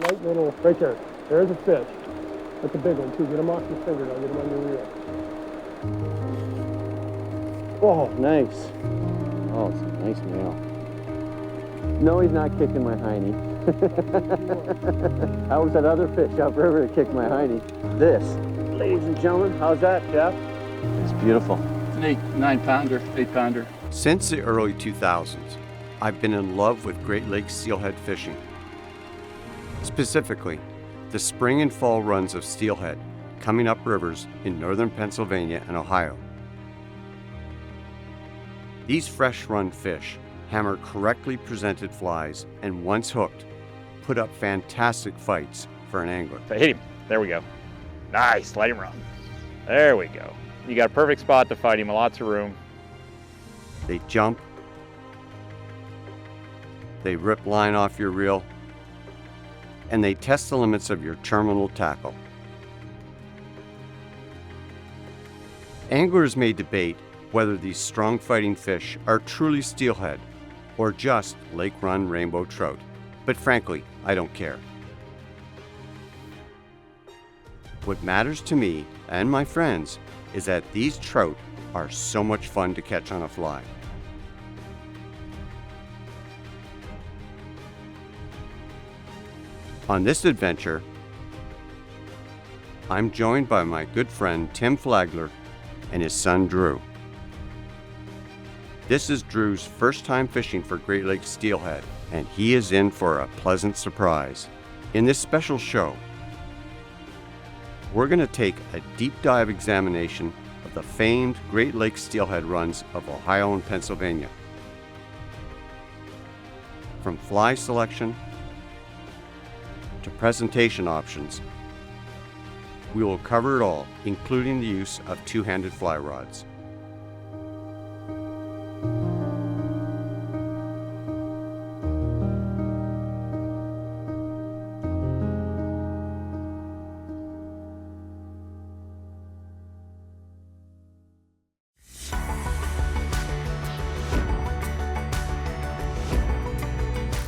light little, right there. There's a fish. That's a big one too. Get him off your finger now, get him on your reel. Oh, nice. Oh, it's a nice male. No, he's not kicking my hiney. How was that other fish upriver that kicked my hiney? This, ladies and gentlemen, how's that, Jeff? It's beautiful. It's an 9-pounder, 8-pounder. Since the early 2000s, I've been in love with Great Lakes steelhead fishing. Specifically, the spring and fall runs of steelhead coming up rivers in northern Pennsylvania and Ohio. These fresh-run fish hammer correctly presented flies and, once hooked, put up fantastic fights for an angler. So hit him. There we go. Nice. Let him run. There we go. You got a perfect spot to fight him. Lots of room. They jump, they rip line off your reel, and they test the limits of your terminal tackle. Anglers may debate whether these strong fighting fish are truly steelhead or just lake-run rainbow trout, but frankly, I don't care. What matters to me and my friends is that these trout are so much fun to catch on a fly. On this adventure, I'm joined by my good friend Tim Flagler and his son Drew. This is Drew's first time fishing for Great Lakes steelhead, and he is in for a pleasant surprise. In this special show, we're going to take a deep dive examination of the famed Great Lakes steelhead runs of Ohio and Pennsylvania. From fly selection to presentation options, we will cover it all, including the use of two-handed fly rods.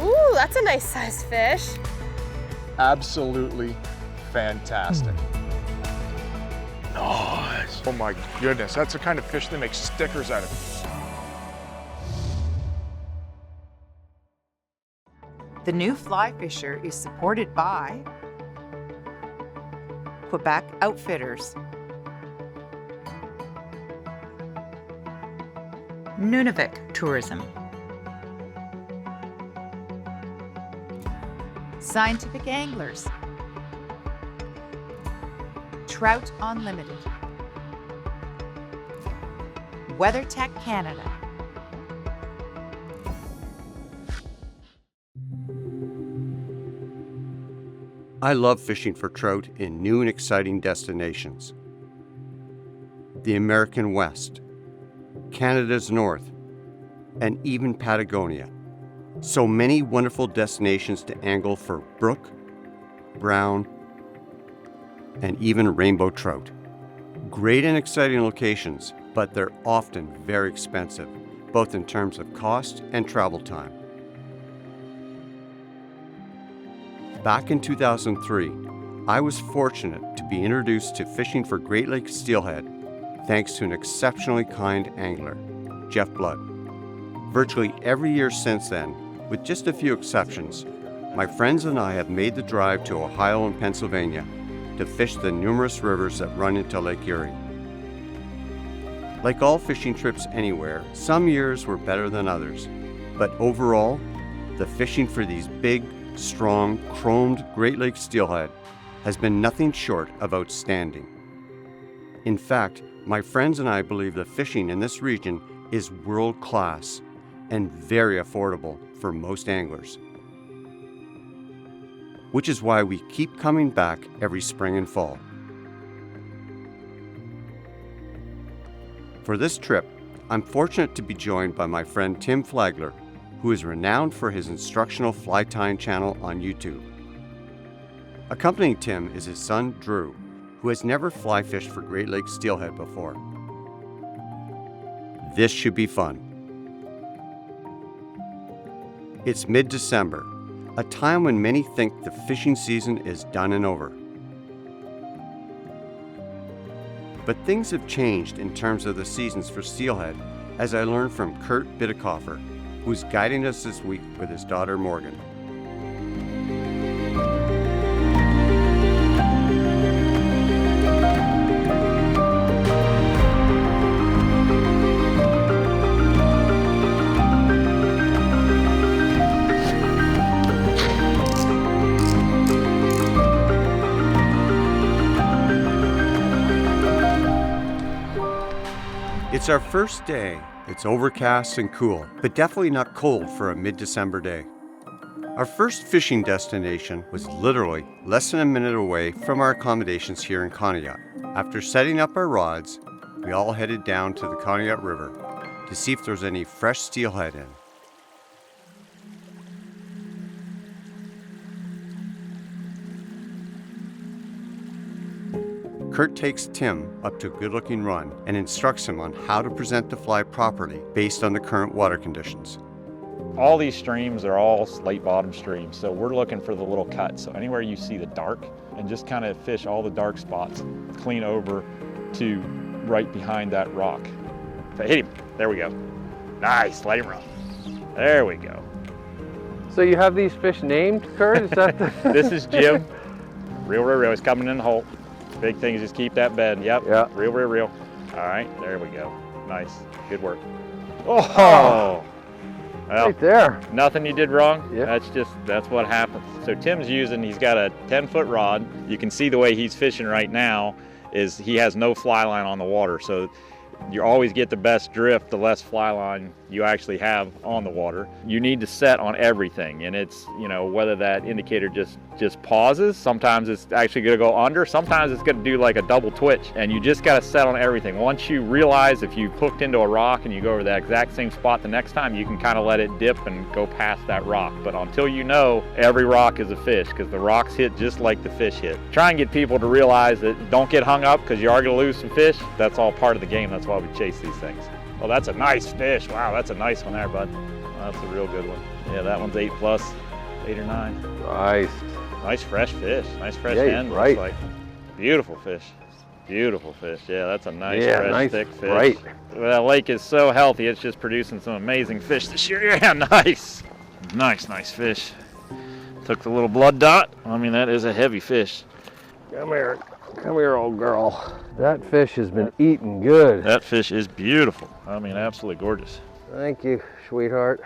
Ooh, that's a nice sized fish. Absolutely fantastic. Nice. Oh my goodness, that's the kind of fish that makes stickers out of. The new fly fisher is supported by Quebec Outfitters, Nunavik Tourism, Scientific Anglers, Trout Unlimited, WeatherTech Canada, I love fishing for trout in new and exciting destinations. The American West, Canada's North, and even Patagonia. So many wonderful destinations to angle for brook, brown, and even rainbow trout. Great and exciting locations, but they're often very expensive, both in terms of cost and travel time. Back in 2003, I was fortunate to be introduced to fishing for Great Lakes steelhead thanks to an exceptionally kind angler, Jeff Blood. Virtually every year since then, with just a few exceptions, my friends and I have made the drive to Ohio and Pennsylvania to fish the numerous rivers that run into Lake Erie. Like all fishing trips anywhere, some years were better than others, but overall, the fishing for these big, strong, chromed Great Lakes steelhead has been nothing short of outstanding. In fact, my friends and I believe the fishing in this region is world-class and very affordable for most anglers, which is why we keep coming back every spring and fall. For this trip, I'm fortunate to be joined by my friend Tim Flagler, who is renowned for his instructional fly tying channel on YouTube. Accompanying Tim is his son Drew, who has never fly fished for Great Lakes steelhead before. This should be fun. It's mid-December, a time when many think the fishing season is done and over. But things have changed in terms of the seasons for steelhead, as I learned from Kurt Bidekoffer, who's guiding us this week with his daughter Morgan. It's our first day. It's overcast and cool, but definitely not cold for a mid-December day. Our first fishing destination was literally less than a minute away from our accommodations here in Conneaut. After setting up our rods, we all headed down to the Conneaut River to see if there's any fresh steelhead in. Kurt takes Tim up to a good-looking run and instructs him on how to present the fly properly based on the current water conditions. All these streams are all slate bottom streams, so we're looking for the little cuts. So anywhere you see the dark, and just kind of fish all the dark spots, clean over to right behind that rock. Hit him, there we go. Nice, let him run. There we go. So you have these fish named, Kurt? Is that the... This is Jim. Real, he's coming in the hole. Big thing is just keep that bed. Yep. Yeah. Real. All right, there we go. Nice, good work. Oh, well, right there. Nothing you did wrong. Yep. That's what happens. So Tim's he's got a 10-foot rod. You can see the way he's fishing right now is he has no fly line on the water. So you always get the best drift, the less fly line you actually have on the water. You need to set on everything, and it's, whether that indicator just pauses, sometimes it's actually gonna go under, sometimes it's gonna do like a double twitch, and you just gotta set on everything. Once you realize if you hooked into a rock and you go over that exact same spot the next time, you can kind of let it dip and go past that rock. But until you know, every rock is a fish, because the rocks hit just like the fish hit. Try and get people to realize that don't get hung up because you are gonna lose some fish. That's all part of the game. That's why we chase these things. Oh, that's a nice fish. Wow, that's a nice one there, bud. That's a real good one. Yeah, that one's 8+, 8 or 9. Nice. Nice fresh fish. Nice fresh Yeah, hen. right. Looks like. Beautiful fish. Beautiful fish. Yeah, that's a nice, fresh, nice, thick fish. right. Well, that lake is so healthy. It's just producing some amazing fish this year. Yeah, nice. Nice fish. Took the little blood dot. I mean, that is a heavy fish. Come here, old girl. That fish has been eating good. That fish is beautiful. I mean, absolutely gorgeous. Thank you, sweetheart.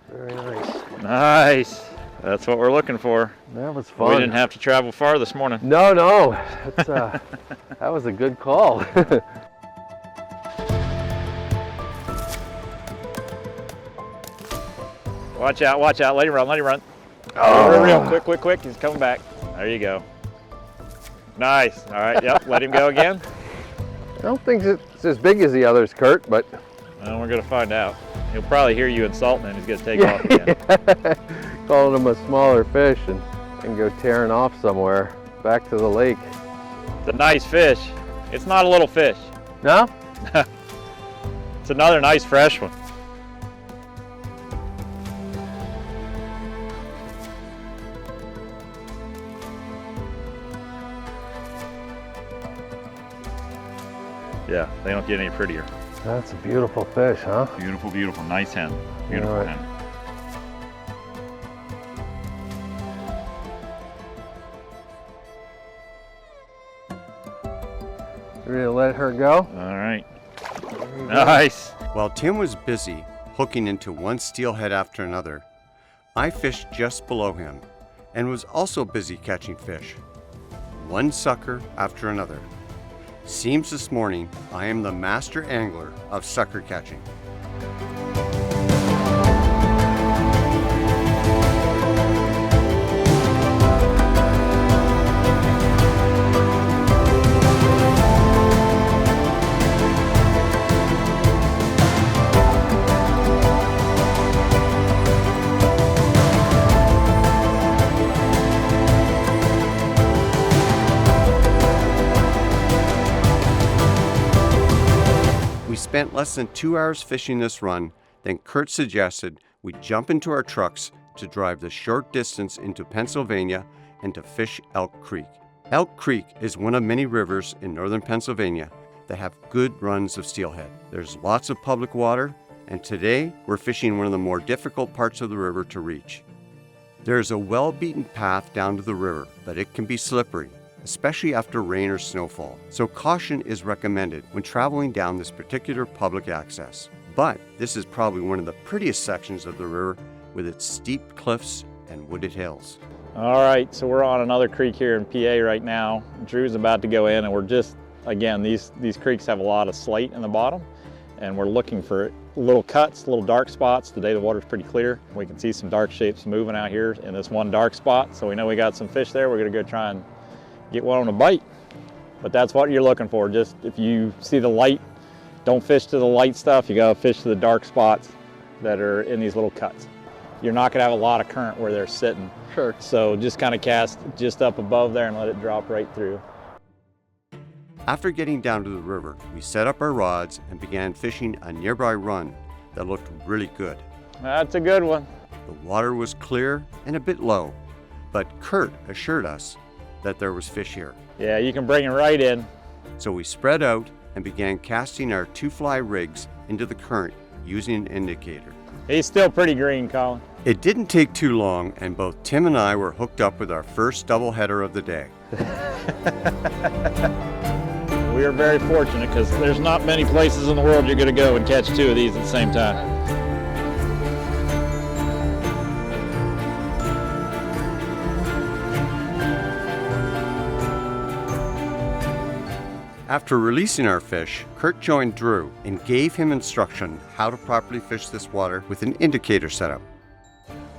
Very nice. Nice. That's what we're looking for. That was fun. We didn't have to travel far this morning. No. That's, that was a good call. Watch out. Let him run. Oh. Real. Quick. He's coming back. There you go. Nice. All right, yep, let him go again. I don't think it's as big as the others, Kurt, but... Well, we're going to find out. He'll probably hear you insulting him. He's going to take off again. Calling him a smaller fish and go tearing off somewhere back to the lake. It's a nice fish. It's not a little fish. No? It's another nice fresh one. Yeah, they don't get any prettier. That's a beautiful fish, huh? Beautiful. Nice hen. Beautiful hen. You ready to let her go? All right. Nice. While Tim was busy hooking into one steelhead after another, I fished just below him and was also busy catching fish, one sucker after another. Seems this morning I am the master angler of sucker catching. We spent less than 2 hours fishing this run, then Kurt suggested we jump into our trucks to drive the short distance into Pennsylvania and to fish Elk Creek. Elk Creek is one of many rivers in northern Pennsylvania that have good runs of steelhead. There's lots of public water, and today we're fishing one of the more difficult parts of the river to reach. There's a well-beaten path down to the river, but it can be slippery, especially after rain or snowfall, so caution is recommended when traveling down this particular public access. But this is probably one of the prettiest sections of the river with its steep cliffs and wooded hills. All right, so we're on another creek here in PA right now. Drew's about to go in, and we're just, again, these creeks have a lot of slate in the bottom, and we're looking for little cuts, little dark spots. Today the water's pretty clear. We can see some dark shapes moving out here in this one dark spot, so we know we got some fish there. We're gonna go try and get one on a bite. But that's what you're looking for. Just if you see the light, don't fish to the light stuff. You gotta fish to the dark spots that are in these little cuts. You're not gonna have a lot of current where they're sitting. Sure. So just kind of cast just up above there and let it drop right through. After getting down to the river, we set up our rods and began fishing a nearby run that looked really good. That's a good one. The water was clear and a bit low, but Kurt assured us that there was fish here. Yeah, you can bring it right in. So we spread out and began casting our 2-fly rigs into the current using an indicator. He's still pretty green, Colin. It didn't take too long, and both Tim and I were hooked up with our first doubleheader of the day. We are very fortunate because there's not many places in the world you're going to go and catch 2 of these at the same time. After releasing our fish, Kurt joined Drew and gave him instruction how to properly fish this water with an indicator setup.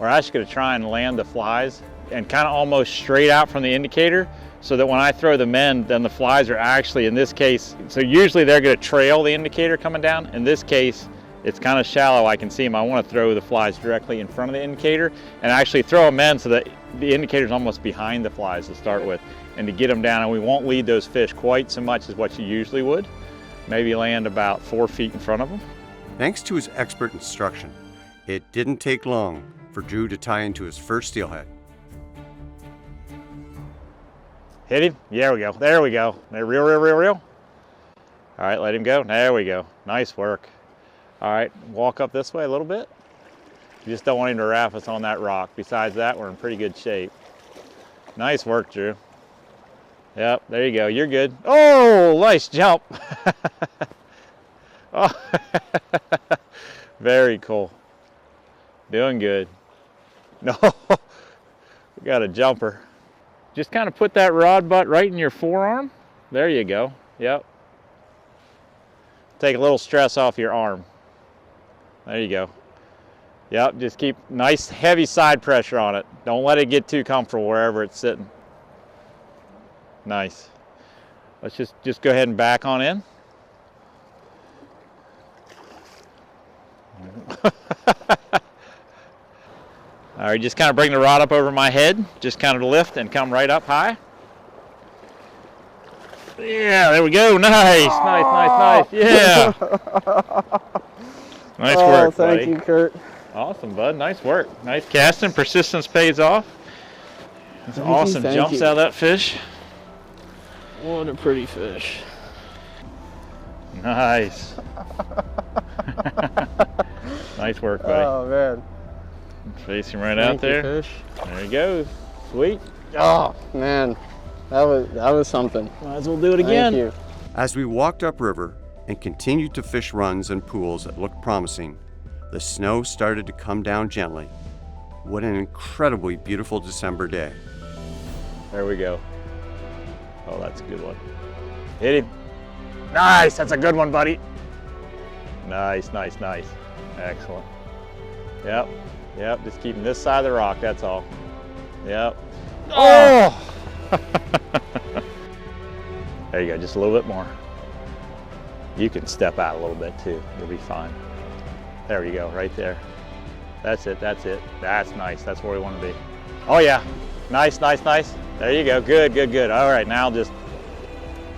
We're actually going to try and land the flies and kind of almost straight out from the indicator, so that when I throw them in, then the flies are actually, in this case, so usually they're going to trail the indicator coming down. In this case, it's kind of shallow. I can see them. I want to throw the flies directly in front of the indicator and actually throw them in so that the indicator's almost behind the flies to start with, and to get them down. And we won't lead those fish quite so much as what you usually would. Maybe land about 4 feet in front of them. Thanks to his expert instruction, it didn't take long for Drew to tie into his first steelhead. Hit him. There we go. There we go. There, reel, reel, reel, reel. All right, let him go. There we go. Nice work. All right, walk up this way a little bit. You just don't want him to wrap us on that rock. Besides that, we're in pretty good shape. Nice work, Drew. Yep, there you go. You're good. Oh, nice jump. Oh. Very cool. Doing good. No, we got a jumper. Just kind of put that rod butt right in your forearm. There you go. Yep. Take a little stress off your arm. There you go. Yep, just keep nice heavy side pressure on it. Don't let it get too comfortable wherever it's sitting. Nice. Let's just go ahead and back on in. All right, just kind of bring the rod up over my head, just kind of lift and come right up high. Yeah, there we go. Nice, nice, nice, nice. Yeah. Nice work, buddy. Thank you, Kurt. Awesome, bud. Nice work. Nice casting. Persistence pays off. That's awesome. Jumps out of that fish. What a pretty fish. Nice. Nice work, buddy. Oh, man. Face him right out there. Fish. There he goes. Sweet. Oh, man. That was something. Might as well do it again. Thank you. As we walked upriver and continued to fish runs and pools that looked promising, the snow started to come down gently. What an incredibly beautiful December day. There we go. Oh, that's a good one. Hit him. Nice. That's a good one, buddy. Nice, nice, nice. Excellent. Yep. Yep. Just keeping this side of the rock. That's all. Yep. Oh! There you go. Just a little bit more. You can step out a little bit too. You'll be fine. There we go. Right there. That's it. That's it. That's nice. That's where we want to be. Oh, yeah. Nice, nice, nice. There you go. Good, good, good. All right. Now just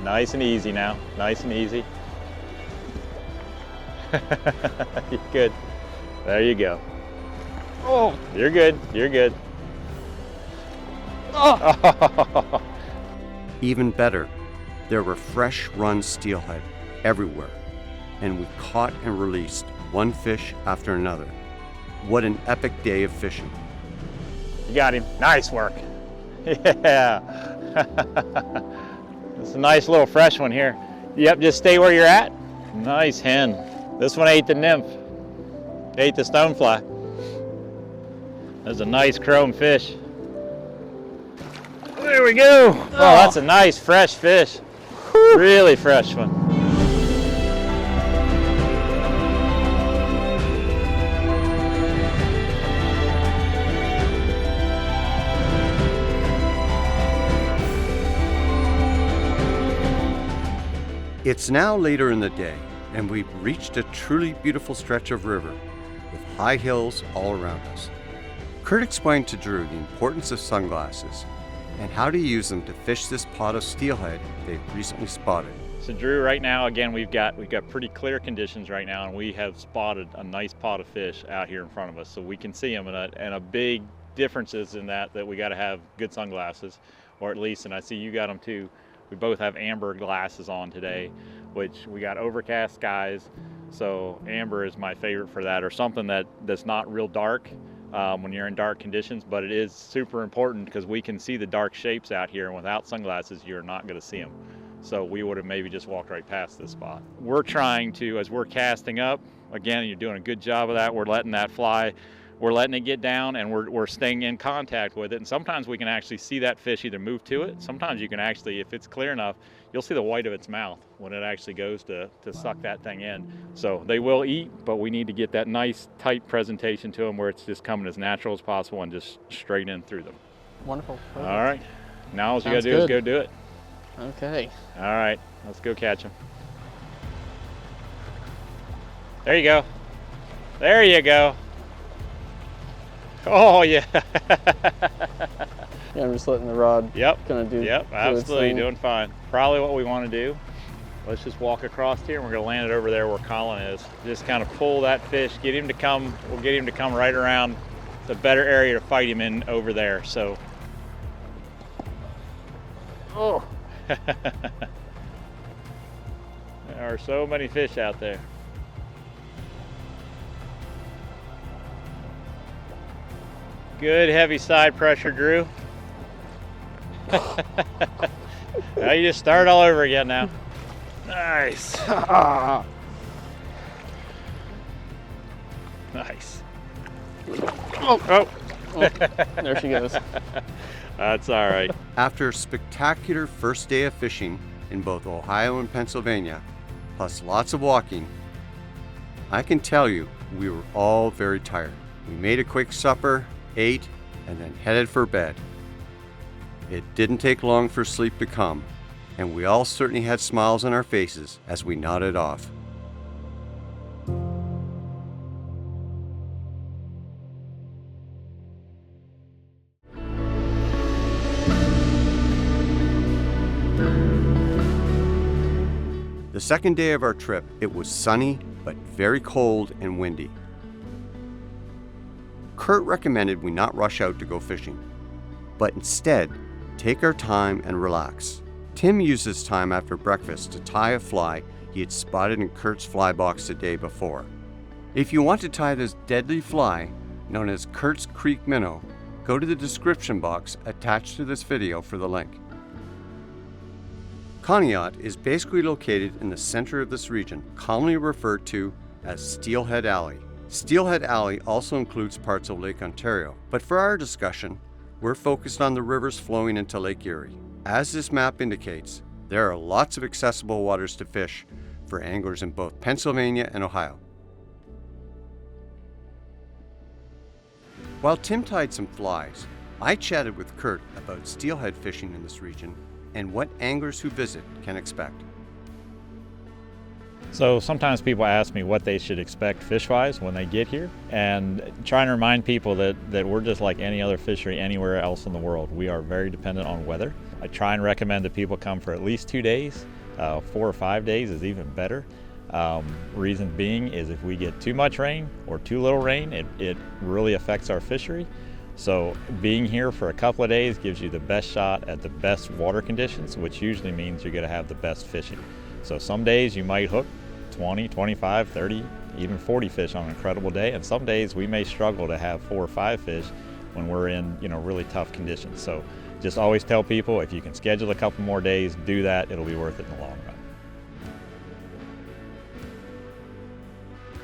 nice and easy now. Nice and easy. Good. There you go. Oh, you're good. You're good. Oh. Even better, there were fresh run steelhead everywhere, and we caught and released one fish after another. What an epic day of fishing. You got him. Nice work. Yeah. It's a nice little fresh one here. Yep, just stay where you're at. Nice hen. This one ate the nymph. Ate the stonefly. There's a nice chrome fish. There we go. Oh, that's a nice fresh fish. Really fresh one. It's now later in the day, and we've reached a truly beautiful stretch of river with high hills all around us. Kurt explained to Drew the importance of sunglasses and how to use them to fish this pot of steelhead they've recently spotted. So Drew, right now, again, we've got pretty clear conditions right now, and we have spotted a nice pot of fish out here in front of us, so we can see them. And a big difference is in that we got to have good sunglasses, or at least, and I see you got them too. We both have amber glasses on today, which we got overcast skies, so amber is my favorite for that, or something that's not real dark when you're in dark conditions, but it is super important because we can see the dark shapes out here, and without sunglasses, you're not going to see them. So we would have maybe just walked right past this spot. We're trying to, as we're casting up, again, you're doing a good job of that. We're letting that fly. We're letting it get down, and we're staying in contact with it. And sometimes we can actually see that fish either move to it. Sometimes you can actually, if it's clear enough, you'll see the white of its mouth when it actually goes to suck that thing in. So they will eat, but we need to get that nice tight presentation to them where it's just coming as natural as possible and just straight in through them. Wonderful. Perfect. All right. Now all you gotta do is go do it. Okay. All right, let's go catch them. There you go. There you go. Oh, yeah. Yeah, I'm just letting the rod kind of do. Yep, absolutely, doing fine. Probably what we want to do. Let's just walk across here, and we're going to land it over there where Colin is. Just kind of pull that fish, get him to come. We'll get him to come right around the better area to fight him in over there. So. Oh. There are so many fish out there. Good heavy side pressure, Drew. Now you just start all over again now. Nice. Nice. Oh. There she goes. That's all right. After a spectacular first day of fishing in both Ohio and Pennsylvania, plus lots of walking, I can tell you we were all very tired. We made a quick supper, ate, and then headed for bed. It didn't take long for sleep to come, and we all certainly had smiles on our faces as we nodded off. The second day of our trip, it was sunny but very cold and windy. Kurt recommended we not rush out to go fishing, but instead take our time and relax. Tim used his time after breakfast to tie a fly he had spotted in Kurt's fly box the day before. If you want to tie this deadly fly, known as Kurt's Creek Minnow, go to the description box attached to this video for the link. Conneaut is basically located in the center of this region, commonly referred to as Steelhead Alley. Steelhead Alley also includes parts of Lake Ontario, but for our discussion, we're focused on the rivers flowing into Lake Erie. As this map indicates, there are lots of accessible waters to fish for anglers in both Pennsylvania and Ohio. While Tim tied some flies, I chatted with Kurt about steelhead fishing in this region and what anglers who visit can expect. So sometimes people ask me what they should expect fish-wise when they get here, and trying to remind people that we're just like any other fishery anywhere else in the world. We are very dependent on weather. I try and recommend that people come for at least 2 days. 4 or 5 days is even better. Reason being is if we get too much rain or too little rain, it really affects our fishery. So being here for a couple of days gives you the best shot at the best water conditions, which usually means you're going to have the best fishing. So some days you might hook 20, 25, 30, even 40 fish on an incredible day, and some days we may struggle to have 4 or 5 fish when we're in, really tough conditions. So just always tell people, if you can schedule a couple more days, do that. It'll be worth it in the long run.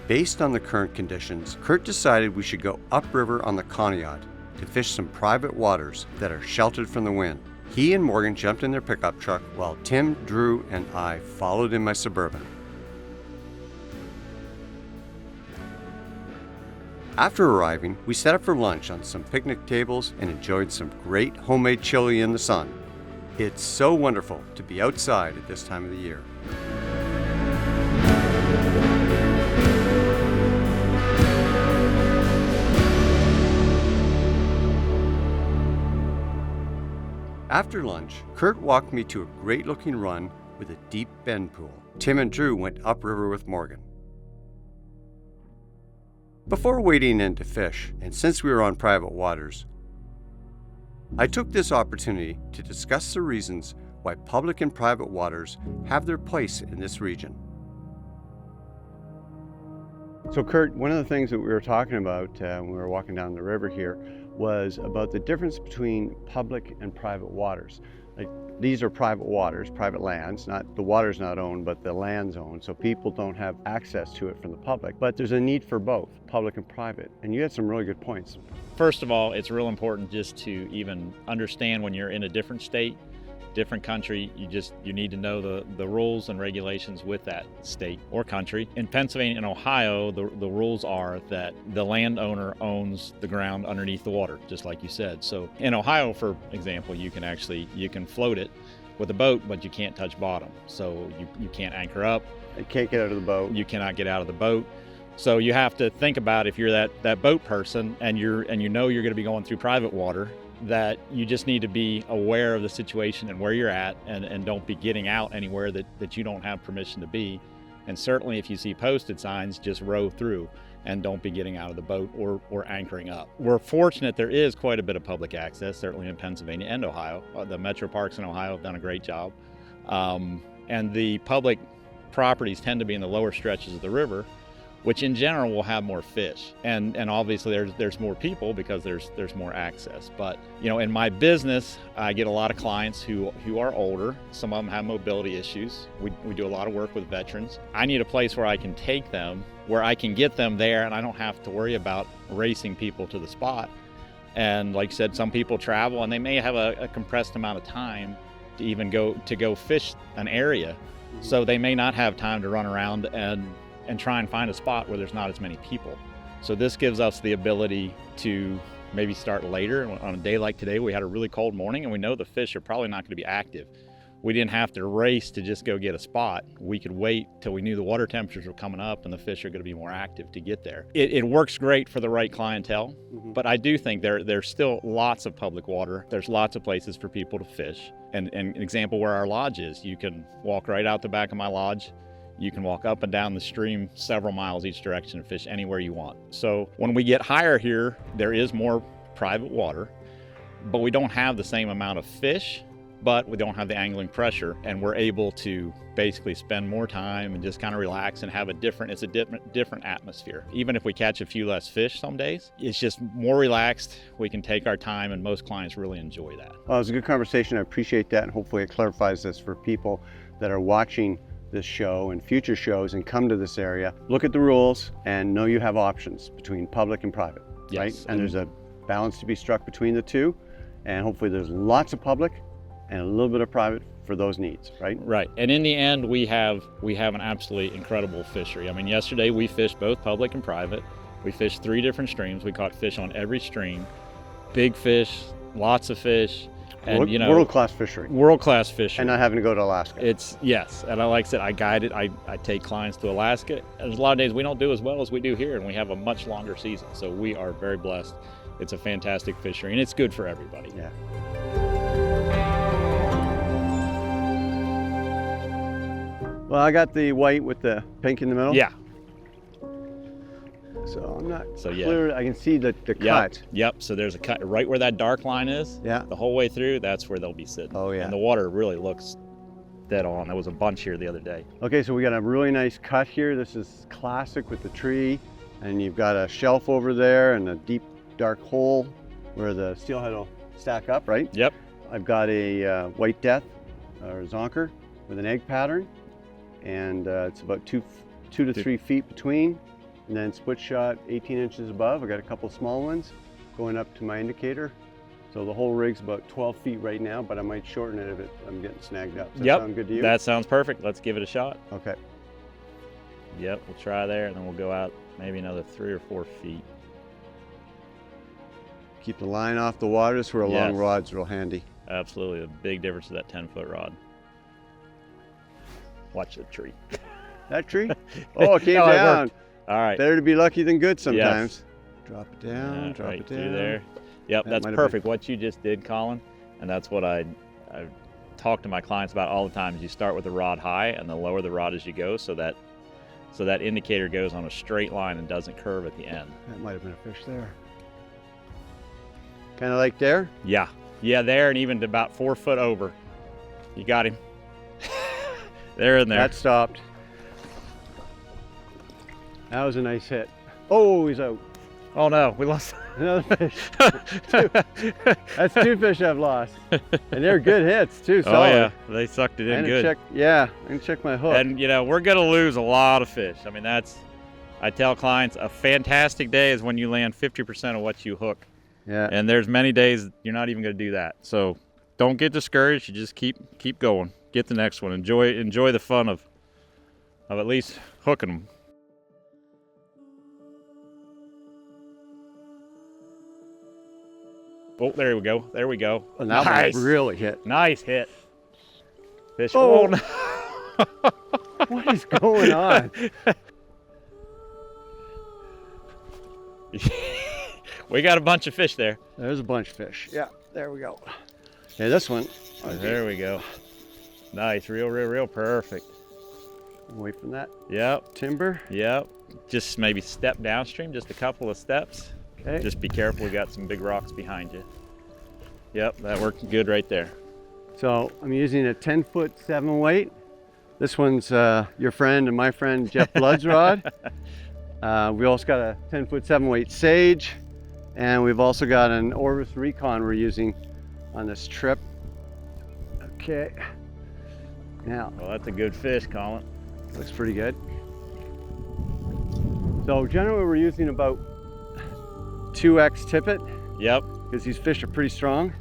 Based on the current conditions, Kurt decided we should go upriver on the Conneaut to fish some private waters that are sheltered from the wind. He and Morgan jumped in their pickup truck while Tim, Drew, and I followed in my Suburban. After arriving, we set up for lunch on some picnic tables and enjoyed some great homemade chili in the sun. It's so wonderful to be outside at this time of the year. After lunch, Kurt walked me to a great-looking run with a deep bend pool. Tim and Drew went upriver with Morgan. Before wading in to fish, and since we were on private waters, I took this opportunity to discuss the reasons why public and private waters have their place in this region. So Kurt, one of the things that we were talking about when we were walking down the river here was about the difference between public and private waters. Like, these are private waters, private lands, not the water's not owned, but the land's owned, so people don't have access to it from the public. But there's a need for both, public and private, and you had some really good points. First of all, it's real important just to even understand when you're in a different state, different country, you need to know the rules and regulations with that state or country. In Pennsylvania and Ohio, the rules are that the landowner owns the ground underneath the water, just like you said. So in Ohio, for example, you can float it with a boat, but you can't touch bottom. So you can't anchor up. You can't get out of the boat. You cannot get out of the boat. So you have to think about, if you're that boat person and you're going to be going through private water, that you just need to be aware of the situation and where you're at, and don't be getting out anywhere that you don't have permission to be. And certainly if you see posted signs, just row through and don't be getting out of the boat or anchoring up. We're fortunate there is quite a bit of public access, certainly in Pennsylvania and Ohio. The metro parks in Ohio have done a great job. And the public properties tend to be in the lower stretches of the river, which in general will have more fish. And obviously there's more people because there's more access. But in my business, I get a lot of clients who are older. Some of them have mobility issues. We do a lot of work with veterans. I need a place where I can take them, where I can get them there, and I don't have to worry about racing people to the spot. And like I said, some people travel and they may have a compressed amount of time to even go fish an area. So they may not have time to run around and try and find a spot where there's not as many people. So this gives us the ability to maybe start later. On a day like today, we had a really cold morning and we know the fish are probably not going to be active. We didn't have to race to just go get a spot. We could wait till we knew the water temperatures were coming up and the fish are going to be more active to get there. It works great for the right clientele, but I do think there's still lots of public water. There's lots of places for people to fish. And an example where our lodge is, you can walk right out the back of my lodge. You can walk up and down the stream several miles each direction and fish anywhere you want. So when we get higher here, there is more private water, but we don't have the same amount of fish, but we don't have the angling pressure, and we're able to basically spend more time and just kind of relax and have it's a different atmosphere. Even if we catch a few less fish some days, it's just more relaxed. We can take our time, and most clients really enjoy that. Well, it was a good conversation. I appreciate that, and hopefully it clarifies this for people that are watching this show and future shows and come to this area. Look at the rules and know you have options between public and private, yes, right? And there's a balance to be struck between the two, and hopefully there's lots of public and a little bit of private for those needs, right? Right, and in the end, we have an absolutely incredible fishery. I mean, yesterday we fished both public and private. We fished 3 different streams. We caught fish on every stream. Big fish, lots of fish. And world-class fishery. World-class fishery. And not having to go to Alaska. Yes, and like I said, I guide it. I take clients to Alaska. There's a lot of days we don't do as well as we do here, and we have a much longer season. So we are very blessed. It's a fantastic fishery, and it's good for everybody. Well, I got the white with the pink in the middle. Yeah. So I'm not So, yeah. clear. I can see the Yep. cut. Yep. So there's a cut right where that dark line is. Yeah. The whole way through, that's where they'll be sitting. Oh, yeah. And the water really looks dead on. There was a bunch here the other day. Okay, so we got a really nice cut here. This is classic with the tree. And you've got a shelf over there and a deep dark hole where the steelhead will stack up, right? Yep. I've got a white death or zonker with an egg pattern. And it's about two to 3 feet between. And then split shot 18 inches above. I got a couple small ones going up to my indicator. So the whole rig's about 12 feet right now, but I might shorten it if I'm getting snagged up. Does that sound good to you? That sounds perfect. Let's give it a shot. Okay. Yep, we'll try there, and then we'll go out maybe another 3 or 4 feet. Keep the line off the water. This is where a long Yes. rod's real handy. Absolutely, a big difference to that 10-foot rod. Watch the tree. That tree? Oh, it came No, it down. worked. All right. Better to be lucky than good sometimes. Drop it down, drop right it through down. there. Yep, That that's might have perfect. What you just did, Colin, and that's what I talk to my clients about all the time. Is you start with the rod high and then lower the rod as you go, so that indicator goes on a straight line and doesn't curve at the end. That might have been a fish there. Kind of like there? Yeah, there, and even to about 4 foot over. You got him. There and there. That stopped. That was a nice hit. Oh, he's out. Oh no, we lost. Another fish. That's 2 fish I've lost. And they're good hits too, solid. Oh yeah, they sucked it in And good. I can check my hook. And you know, we're gonna lose a lot of fish. I mean, I tell clients, a fantastic day is when you land 50% of what you hook. Yeah. And there's many days you're not even gonna do that. So don't get discouraged. You just keep going. Get the next one. Enjoy the fun of at least hooking them. Oh, there we go. There we go. And that Nice. one really hit. Nice hit. Fish. Oh. Oh, no. What is going on? We got a bunch of fish there. There's a bunch of fish. Yeah, there we go. Yeah, this one. There we go. Nice. Real perfect. Away from that Yep. timber. Yep. Just maybe step downstream, just a couple of steps. Okay. Just be careful. We got some big rocks behind you. Yep, that worked good right there. So I'm using a 10-foot 7 weight. This one's your friend and my friend Jeff Blood's rod. We also got a 10-foot 7 weight Sage, and we've also got an Orvis Recon we're using on this trip. Okay. Now, Well, that's a good fish, Colin. looks pretty good. So generally we're using about 2x tippet Yep. because these fish are pretty strong.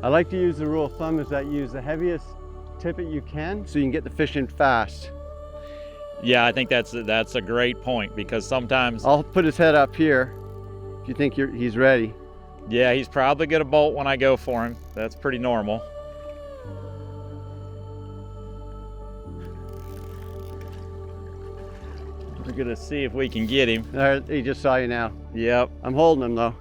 I like to use the rule of thumb is that you use the heaviest tippet you can so you can get the fish in fast. Yeah, I think that's a great point because sometimes, I'll put his head up here if you think he's ready. yeah, he's probably gonna bolt when I go for him. That's pretty normal. We're gonna see if we can get him. There, he just saw you now. Yep. I'm holding him though.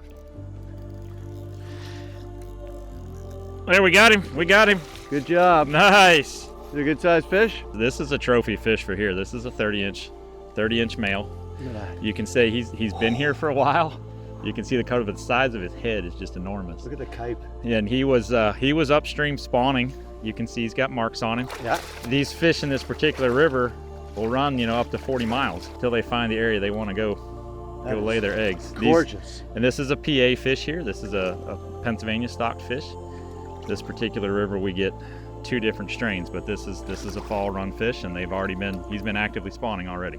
There, we got him. We got him. Good job. Nice. Is it a good sized fish? This is a trophy fish for here. This is a 30-inch male. Look at that. You can say he's been here for a while. You can see the color, but the size of his head is just enormous. Look at the cape. And he was upstream spawning. You can see he's got marks on him. Yeah. These fish in this particular river will run, up to 40 miles until they find the area they want to go lay their eggs. Gorgeous. And this is a PA fish here. This is a Pennsylvania stocked fish. This particular river we get 2 different strains, but this is a fall run fish, and he's been actively spawning already.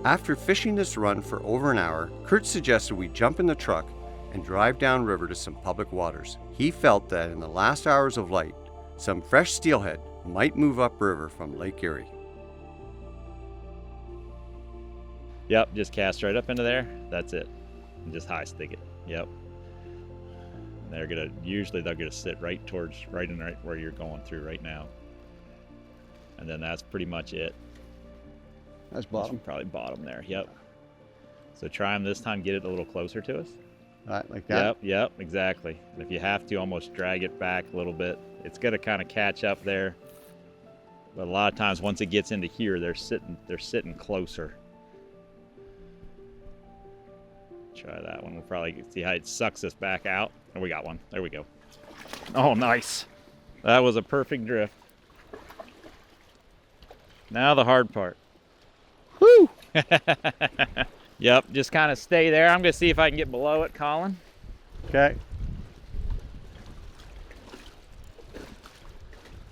After fishing this run for over an hour, Kurt suggested we jump in the truck and drive downriver to some public waters. He felt that in the last hours of light, some fresh steelhead might move upriver from Lake Erie. Yep, just cast right up into there. That's it. And just high stick it. Yep. And they're gonna sit right where you're going through right now. And then that's pretty much it. That's bottom. Probably bottom there, yep. So try them this time, get it a little closer to us. Like that? Yep, exactly. And if you have to, almost drag it back a little bit. It's gonna kind of catch up there. But a lot of times once it gets into here, they're sitting closer. Try that one. We'll probably see how it sucks us back out. Oh, we got one. There we go. Oh, nice. That was a perfect drift. Now the hard part. Woo! Yep, just kind of stay there. I'm gonna see if I can get below it, Colin. Okay.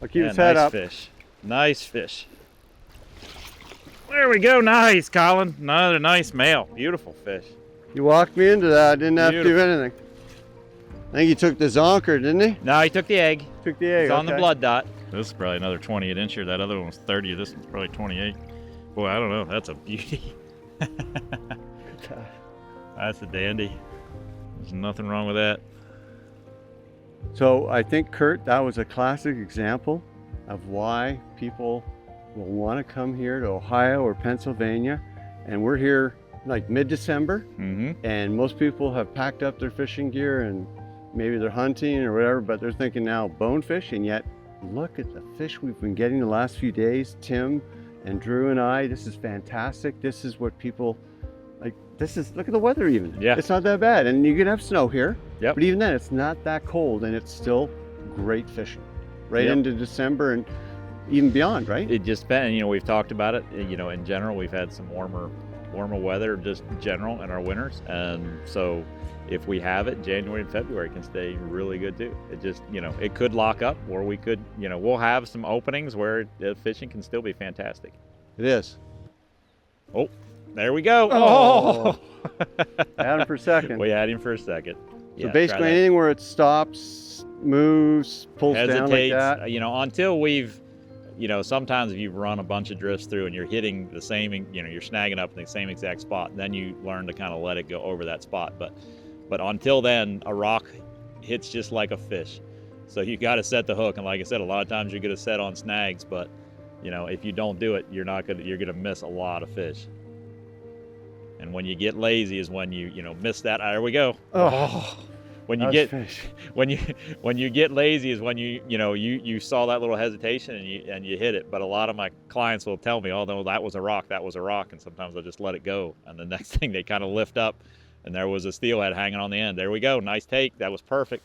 I'll keep his head nice up. Fish. Nice fish. There we go. Nice, Colin. Another nice male. Beautiful fish. You walked me into that. I didn't have to do Beautiful. anything. I think he took the zonker, didn't he? No, he took the egg. Took the egg. It's on the okay. blood dot. This is probably another 28 incher. That other one was 30. This one's probably 28. Boy, I don't know. That's a beauty. That's a dandy. There's nothing wrong with that. So I think, Kurt, that was a classic example of why people will want to come here to Ohio or Pennsylvania. And we're here like mid-December, and most people have packed up their fishing gear and maybe they're hunting or whatever, but they're thinking now bonefish, and yet look at the fish we've been getting the last few days. Tim and Drew and I, this is fantastic. This is what people like. This is, look at the weather even. Yeah. It's not that bad. And you can have snow here, Yep. but even then it's not that cold and it's still great fishing right Yep. into December and even beyond, right? It just been, we've talked about it, in general, we've had some warmer weather, just general in our winters. And so if we have it, January and February can stay really good too. It just, it could lock up, or we could, we'll have some openings where the fishing can still be fantastic. It is. Oh, there we go. Oh. Had him for a second. We had him for a second. So basically anything where it stops, moves, pulls down like hesitates, that. Until we've, sometimes if you run a bunch of drifts through and you're hitting the same, you're snagging up in the same exact spot, then you learn to kind of let it go over that spot. But until then, a rock hits just like a fish. So you got to set the hook. And like I said, a lot of times you're going to set on snags, but if you don't do it, you're going to miss a lot of fish. And when you get lazy is when you miss that. There we go. Oh. When you get lazy is when you saw that little hesitation and you hit it. But a lot of my clients will tell me, oh no, that was a rock, and sometimes I'll just let it go. And the next thing they kind of lift up, and there was a steelhead hanging on the end. There we go, nice take. That was perfect.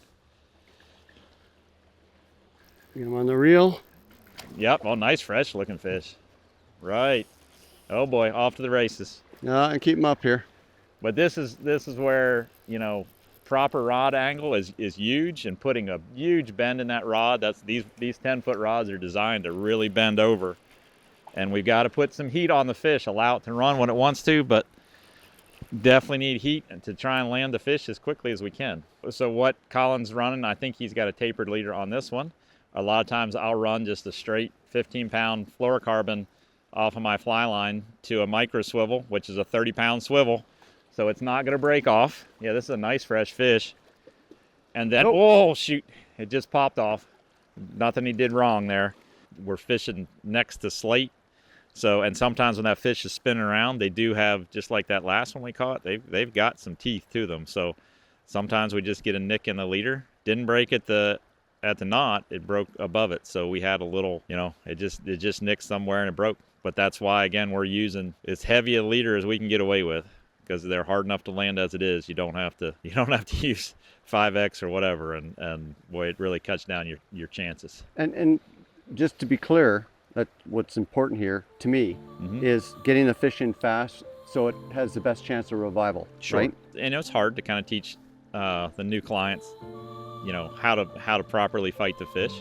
Get him on the reel. Yep. Oh, nice fresh looking fish. Right. Oh boy, off to the races. No, and keep him up here. But this is where proper rod angle is huge, and putting a huge bend in that rod. That's these 10-foot rods are designed to really bend over, and we've got to put some heat on the fish, allow it to run when it wants to, but definitely need heat to try and land the fish as quickly as we can. So what Colin's running, I think he's got a tapered leader on this one. A lot of times I'll run just a straight 15-pound fluorocarbon off of my fly line to a micro swivel, which is a 30-pound swivel. So it's not going to break off. Yeah, this is a nice fresh fish. And then, oh shoot, it just popped off. Nothing he did wrong there. We're fishing next to slate. So, and sometimes when that fish is spinning around, they do have, just like that last one we caught, they've got some teeth to them. So sometimes we just get a nick in the leader. Didn't break at the knot, it broke above it. So we had a little, it just nicked somewhere and it broke. But that's why, again, we're using as heavy a leader as we can get away with, because they're hard enough to land as it is. You don't have to use 5X or whatever, and boy, it really cuts down your chances. And just to be clear, that what's important here to me is getting the fish in fast so it has the best chance of revival. Sure. Right? And it's hard to kind of teach the new clients, how to properly fight the fish.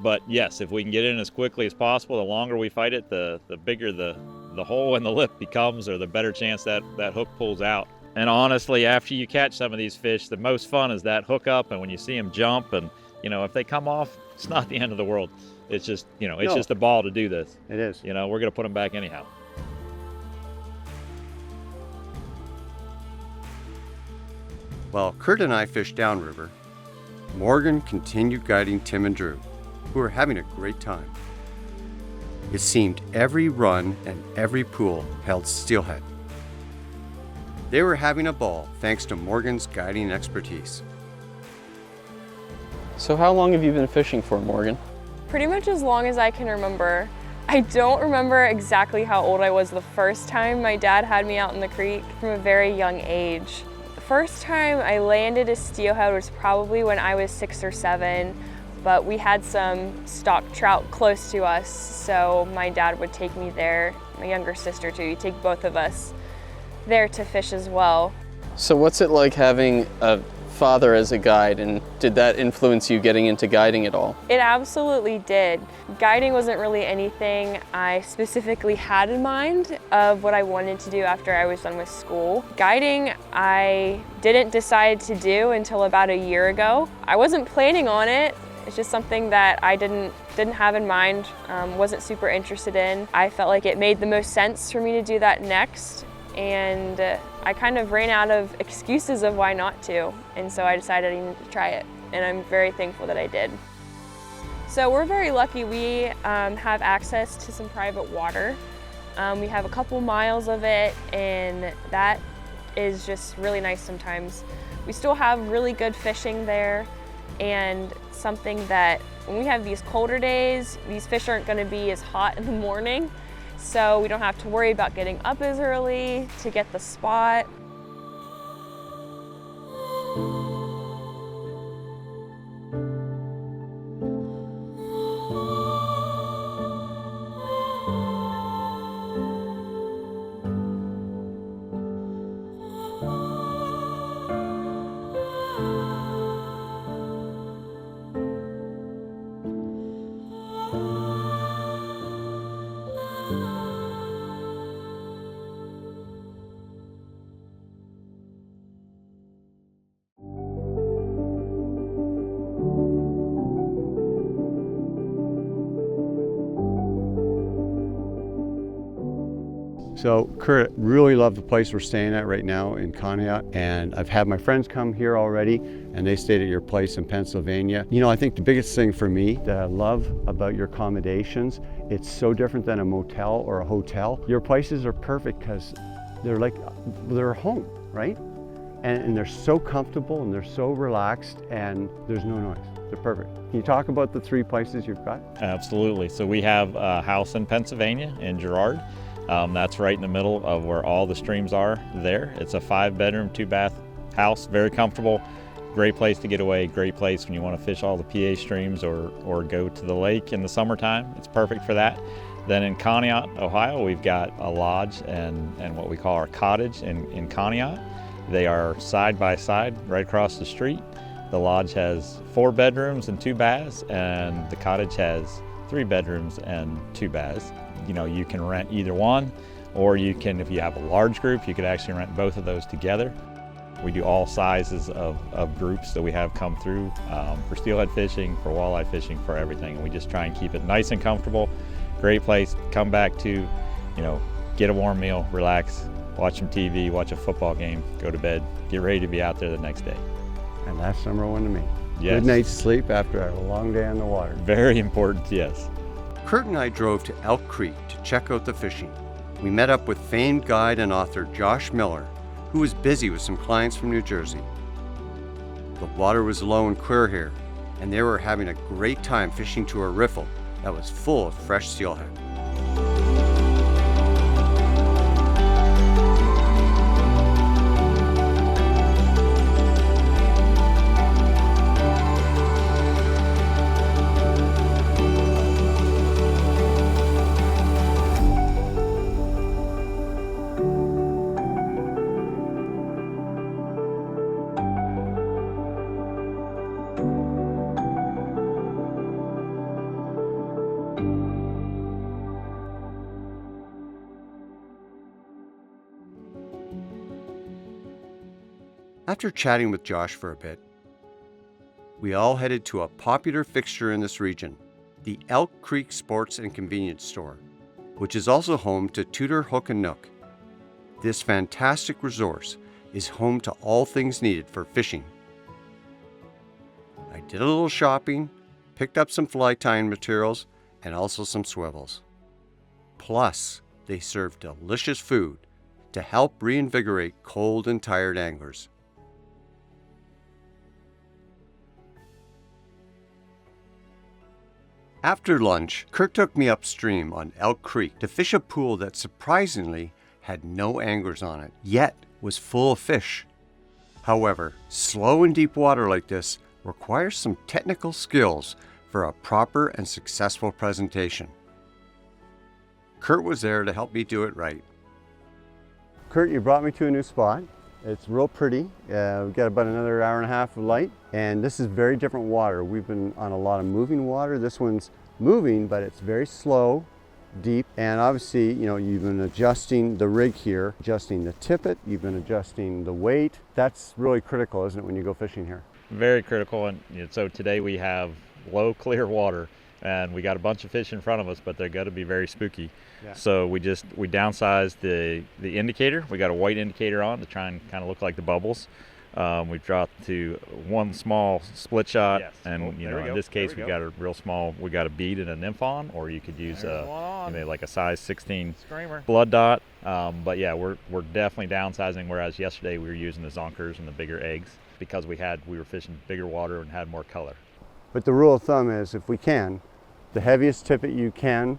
But yes, if we can get in as quickly as possible, the longer we fight it, the bigger the hole in the lip becomes, or the better chance that hook pulls out. And honestly, after you catch some of these fish, the most fun is that hook up, and when you see them jump, and if they come off, it's not the end of the world. It's just it's just a ball to do this. It is. We're gonna put them back anyhow. While Kurt and I fished downriver, Morgan continued guiding Tim and Drew, who were having a great time. It seemed every run and every pool held steelhead. They were having a ball thanks to Morgan's guiding expertise. So how long have you been fishing for, Morgan? Pretty much as long as I can remember. I don't remember exactly how old I was the first time my dad had me out in the creek. From a very young age. The first time I landed a steelhead was probably when I was 6 or 7, but we had some stock trout close to us, so my dad would take me there, my younger sister too. He'd take both of us there to fish as well. So what's it like having a father as a guide, and did that influence you getting into guiding at all? It absolutely did. Guiding wasn't really anything I specifically had in mind of what I wanted to do after I was done with school. Guiding I didn't decide to do until about a year ago. I wasn't planning on it. It's just something that I didn't have in mind, wasn't super interested in. I felt like it made the most sense for me to do that next, and I kind of ran out of excuses of why not to, and so I decided I needed to try it, and I'm very thankful that I did. So we're very lucky. We have access to some private water. We have a couple miles of it, and that is just really nice sometimes. We still have really good fishing there, and something that when we have these colder days, these fish aren't going to be as hot in the morning, so we don't have to worry about getting up as early to get the spot. So Kurt, really love the place we're staying at right now in Conneaut, and I've had my friends come here already, and they stayed at your place in Pennsylvania. You know, I think the biggest thing for me that I love about your accommodations, it's so different than a motel or a hotel. Your places are perfect because they're home, right? And they're so comfortable and they're so relaxed and there's no noise. They're perfect. Can you talk about the 3 places you've got? Absolutely. So we have a house in Pennsylvania in Girard. That's right in the middle of where all the streams are there. It's a 5-bedroom, 2-bath house, very comfortable, great place to get away, great place when you want to fish all the PA streams or go to the lake in the summertime. It's perfect for that. Then in Conneaut, Ohio, we've got a lodge and what we call our cottage in Conneaut. They are side by side right across the street. The lodge has 4 bedrooms and 2 baths, and the cottage has 3 bedrooms and 2 baths. You know, you can rent either one, or you can, if you have a large group, you could actually rent both of those together. We do all sizes of groups that we have come through for steelhead fishing, for walleye fishing, for everything. And we just try and keep it nice and comfortable. Great place to come back to, you know, get a warm meal, relax, watch some TV, watch a football game, go to bed, get ready to be out there the next day. And that's number 1 to me. Yes. Good night's sleep after a long day on the water. Very important, yes. Kurt and I drove to Elk Creek to check out the fishing. We met up with famed guide and author Josh Miller, who was busy with some clients from New Jersey. The water was low and clear here, and they were having a great time fishing to a riffle that was full of fresh steelhead. After chatting with Josh for a bit, we all headed to a popular fixture in this region, the Elk Creek Sports and Convenience Store, which is also home to Tudor Hook and Nook. This fantastic resource is home to all things needed for fishing. I did a little shopping, picked up some fly tying materials, and also some swivels. Plus, they serve delicious food to help reinvigorate cold and tired anglers. After lunch, Kurt took me upstream on Elk Creek to fish a pool that surprisingly had no anglers on it, yet was full of fish. However, slow and deep water like this requires some technical skills for a proper and successful presentation. Kurt was there to help me do it right. Kurt, you brought me to a new spot. It's real pretty. We've got about another hour and a half of light, and this is very different water. We've been on a lot of moving water. This one's moving, but it's very slow, deep, and obviously, you know, you've been adjusting the rig here, adjusting the tippet, you've been adjusting the weight. That's really critical, isn't it, when you go fishing here? Very critical, and so today we have low, clear water, and we got a bunch of fish in front of us, but they're going to be very spooky. Yeah. So we downsized the indicator. We got a white indicator on to try and kind of look like the bubbles. We've dropped to one small split shot, yes. And you know, in this case we got a real small. We got a bead and a nymph on, or you could use like a size 16 screamer blood dot. But yeah, we're definitely downsizing. Whereas yesterday we were using the zonkers and the bigger eggs because we were fishing bigger water and had more color. But the rule of thumb is, if we can, the heaviest tippet you can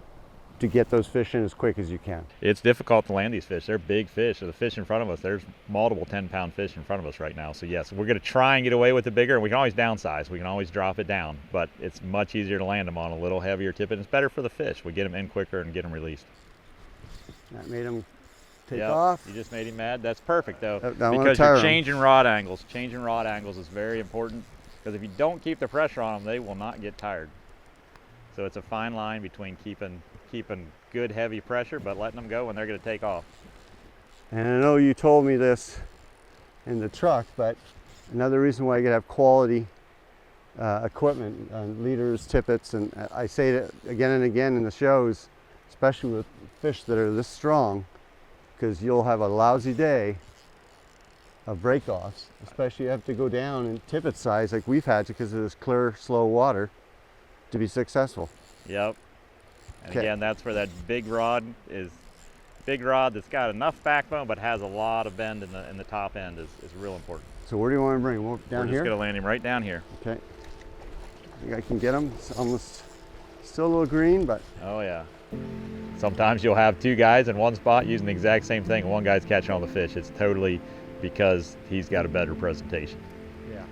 to get those fish in as quick as you can. It's difficult to land these fish. They're big fish. So the fish in front of us, there's multiple 10-pound fish in front of us right now. So yes, we're going to try and get away with the bigger, and we can always downsize. We can always drop it down, but it's much easier to land them on a little heavier tippet. It's better for the fish. We get them in quicker and get them released. That made them take off. You just made him mad. That's perfect though, that because you're changing rod angles. Changing rod angles is very important, because if you don't keep the pressure on them, they will not get tired. So it's a fine line between keeping good heavy pressure, but letting them go when they're going to take off. And I know you told me this in the truck, but another reason why you gotta have quality equipment, leaders, tippets, and I say it again and again in the shows, especially with fish that are this strong, because you'll have a lousy day of break-offs, especially you have to go down in tippet size like we've had to because of this clear, slow water to be successful. Yep. And again, that's where that big rod that's got enough backbone but has a lot of bend in the top end is real important. So where do you want to bring him? Down here? We're just going to land him right down here. Okay. I think I can get him. It's almost still a little green, but... Oh yeah. Sometimes you'll have two guys in one spot using the exact same thing, and one guy's catching all the fish. It's totally because he's got a better presentation. Yeah.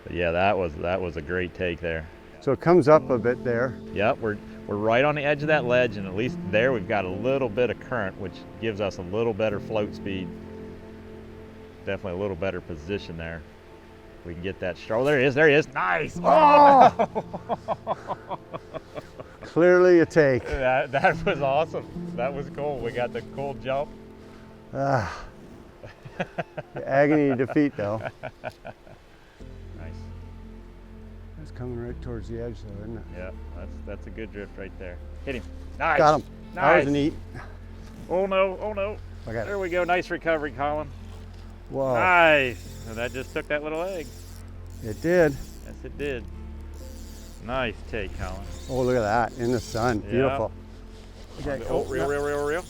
But yeah, that was a great take there. So it comes up a bit there. Yep, we're right on the edge of that ledge, and at least there we've got a little bit of current, which gives us a little better float speed. Definitely a little better position there. We can get that stroke. Oh, there he is. Nice. Oh! Clearly a take. That was awesome. That was cool. We got the cool jump. The agony of defeat, though. Nice. It's coming right towards the edge, though, isn't it? Yeah, that's a good drift right there. Hit him. Nice. Got him. Nice. That was neat. Oh no, oh no. There we go. Nice recovery, Colin. Whoa. Nice. And that just took that little egg. It did. Yes, it did. Nice take, Colin. Oh, look at that. In the sun. Yeah. Beautiful. Okay. Oh, real.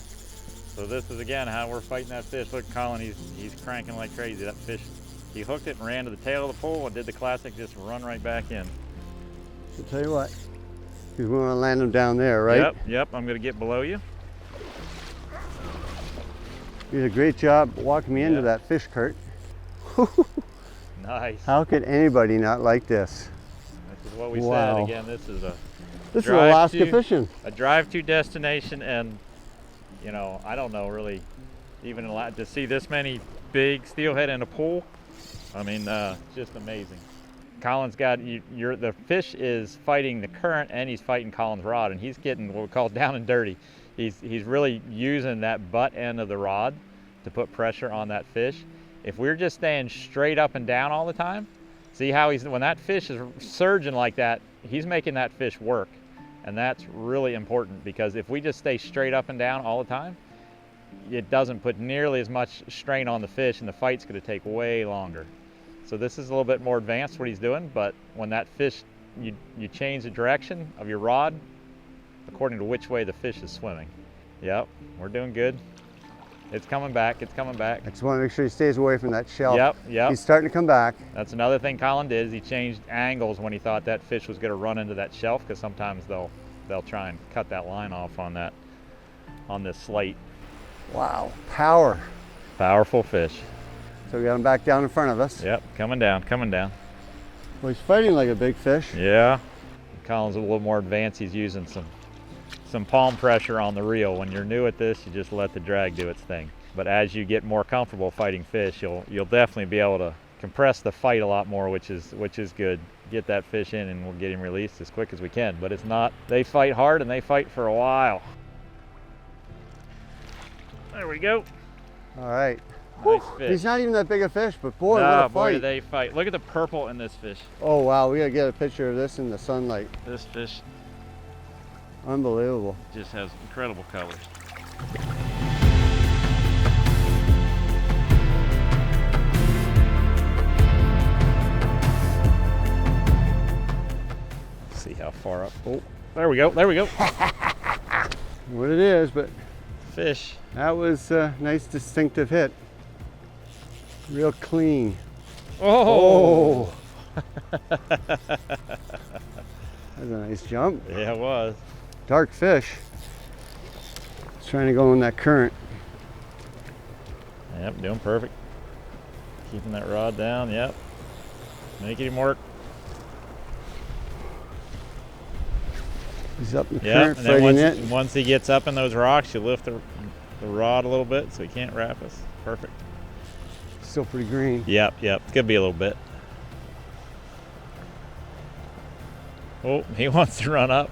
So this is, again, how we're fighting that fish. Look, Colin, he's cranking like crazy. That fish, he hooked it and ran to the tail of the pole and did the classic, just run right back in. I'll tell you what. We want to land him down there, right? Yep. I'm going to get below you. You did a great job walking me into that fish, Kurt. Nice. How could anybody not like this? This is what we said. Again, this is Alaska fishing. A drive-to destination, and you know, I don't know really, even to see this many big steelhead in a pool. I mean, just amazing. Colin's got the fish is fighting the current, and he's fighting Colin's rod, and he's getting what we call down and dirty. He's really using that butt end of the rod to put pressure on that fish. If we're just staying straight up and down all the time, see how when that fish is surging like that, he's making that fish work. And that's really important, because if we just stay straight up and down all the time, it doesn't put nearly as much strain on the fish, and the fight's going to take way longer. So this is a little bit more advanced what he's doing, but when that fish, you change the direction of your rod, according to which way the fish is swimming. Yep, we're doing good. It's coming back, it's coming back. I just want to make sure he stays away from that shelf. Yep. He's starting to come back. That's another thing Colin did, is he changed angles when he thought that fish was going to run into that shelf, because sometimes they'll try and cut that line off on this slate. Wow, power. Powerful fish. So we got him back down in front of us. Yep, coming down, coming down. Well, he's fighting like a big fish. Yeah. Colin's a little more advanced. He's using some palm pressure on the reel. When you're new at this, you just let the drag do its thing. But as you get more comfortable fighting fish, you'll definitely be able to compress the fight a lot more, which is good. Get that fish in and we'll get him released as quick as we can. But it's not, they fight hard and they fight for a while. There we go. All right. Nice fish. He's not even that big a fish, but boy, No, what a boy, fight. do they fight. Look at the purple in this fish. Oh wow, we gotta get a picture of this in the sunlight. This fish Unbelievable. just has incredible colors. See how far up. Oh, there we go, there we go. What it is, but Fish. that was a nice distinctive hit. Real clean. Oh! That's a nice jump. Yeah, it was. Dark fish. It's trying to go in that current. Yep, doing perfect. Keeping that rod down, yep. Making him work. He's up in the Yeah, current, and then fighting it. once he gets up in those rocks, you lift the rod a little bit so he can't wrap us. Perfect. Still pretty green. Yep, it's gonna be a little bit. Oh, he wants to run up.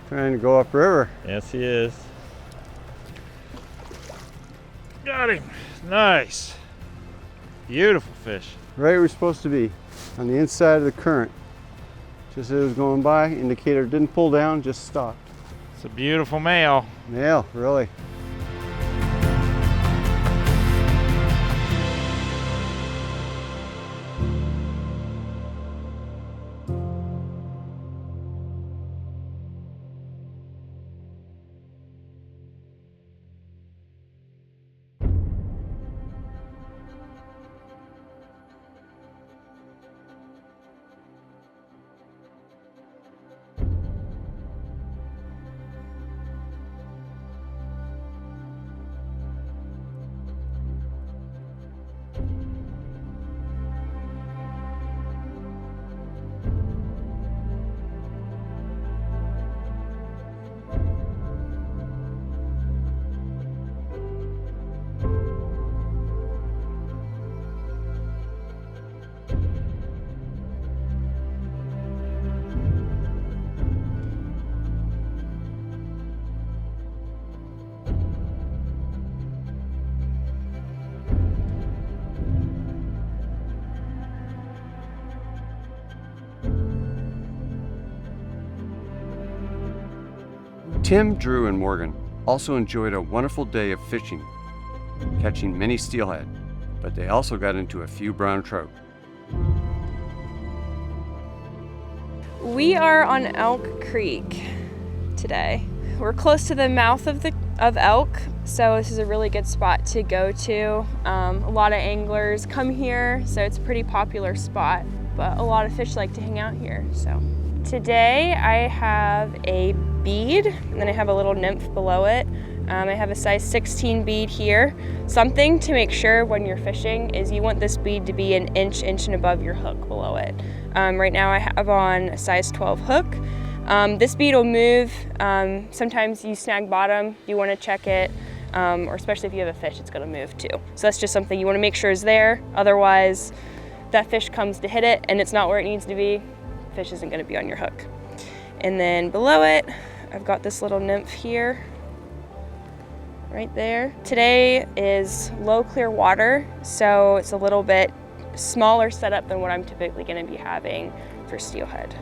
Trying to go upriver. Yes, he is. Got him. Nice. Beautiful fish. Right where we're supposed to be, on the inside of the current. Just as it was going by, indicator didn't pull down, just stopped. It's a beautiful male. Nail, really. Tim, Drew, and Morgan also enjoyed a wonderful day of fishing, catching many steelhead, but they also got into a few brown trout. We are on Elk Creek today. We're close to the mouth of Elk, so this is a really good spot to go to. A lot of anglers come here, so it's a pretty popular spot, but a lot of fish like to hang out here. So today I have a bead, and then I have a little nymph below it. I have a size 16 bead here. Something to make sure when you're fishing is you want this bead to be an inch and above your hook below it. Right now I have on a size 12 hook. This bead will move. Sometimes you snag bottom, you want to check it, or especially if you have a fish, it's going to move too. So that's just something you want to make sure is there. Otherwise, that fish comes to hit it and it's not where it needs to be, fish isn't going to be on your hook. And then below it, I've got this little nymph here, right there. Today is low clear water, so it's a little bit smaller setup than what I'm typically going to be having for steelhead.